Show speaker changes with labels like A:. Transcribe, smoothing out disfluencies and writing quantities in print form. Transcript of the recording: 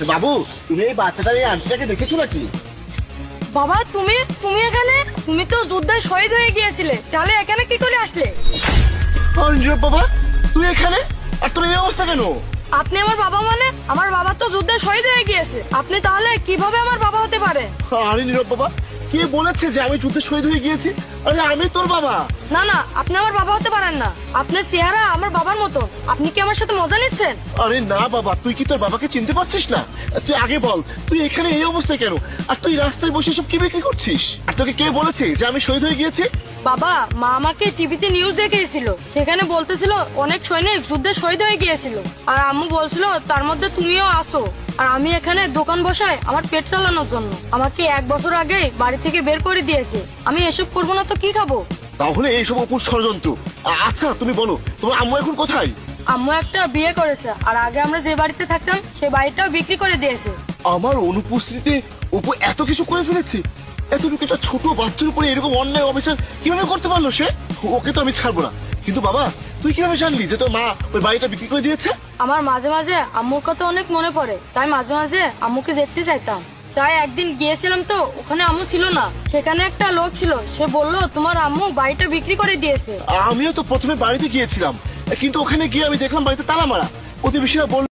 A: বাবু, তুমি এই বাচ্চাটার এই আন্টিটাকে দেখেছো নাকি?
B: বাবা তুমি তুমি এখানে? তুমি তো যুদ্ধে শহীদ হয়ে গিয়েছিলে, তাহলে এখানে কি করে আসলে?
A: আরে নীরব বাবা, তুই এখানে? আর তোর এই অবস্থা কেন?
B: আপনি আমার বাবা মানে? আমার বাবা তো যুদ্ধে শহীদ হয়ে গিয়েছে, আপনি তাহলে কিভাবে আমার বাবা হতে পারে?
A: আরে নীরব বাবা, কে বলেছে যে আমি যুদ্ধে শহীদ হয়ে গিয়েছি? আরে আমি তোর বাবা।
B: না না, আপনি আমার বাবা হতে পারেন না। আপনার চেহারা আমার বাবার মতো। আপনি কি আমার সাথে মজা নিচ্ছেন?
A: আরে না বাবা, তুই কি তোর বাবাকে চিনতে পারছিস না? তুই আগে বল, তুই এখানে এই অবস্থায় কেন? আর তুই রাস্তায় বসে সব কি বিক্রি করছিস? আর তোকে কে বলেছে যে আমি শহীদ হয়ে গিয়েছি?
B: বাবা, মা আমাকে টিভিতে নিউজ দেখিয়েছিল, সেখানে বলতেছিল অনেক সৈনিক যুদ্ধে শহীদ হয়ে গিয়েছিল। আর আম্মু বলছিল তার মধ্যে তুমিও আসো। আর আমি এখানে দোকান বসাই আমার পেট চালানোর জন্য। আমাকে 1 বছর আগে বাড়ি থেকে বের করে দিয়েছে। আমি এসব করবো না তো কি খাবো?
A: তাহলে এইসব অপুর ষড়যন্ত্র। আচ্ছা তুমি বলো, তোমার আম্মু এখন কোথায়?
B: আম্মু একটা বিয়ে করেছে, আর আগে আমরা যে বাড়িতে থাকতাম সেই বাড়িটাও বিক্রি করে দিয়েছে।
A: আমার অনুপস্থিতিতে অপু এত কিছু করে ফেলেছে? এতটুকু একটা ছোট বাচ্চার উপরে এরকম অন্যায় অবিচার কিভাবে করতে পারলো সে? ওকে তো আমি ছাড়বো না। কিন্তু বাবা, তুই কিভাবে জানলি যে তোর মা ওই বাড়িটা বিক্রি করে দিয়েছে?
B: আমার মাঝে মাঝে আম্মুর কথা অনেক মনে পড়ে, তাই মাঝে মাঝে আম্মুকে দেখতে চাইতাম। তাই একদিন গিয়েছিলাম, তো ওখানে আম্মু ছিল না। সেখানে একটা লোক ছিল, সে বলল তোমার আম্মু বাড়িটা বিক্রি করে দিয়েছে।
A: আমিও তো প্রথমে বাড়িতে গিয়েছিলাম, কিন্তু ওখানে গিয়ে আমি দেখলাম বাড়িতে তালা মারা। প্রতিবেশীরা বলল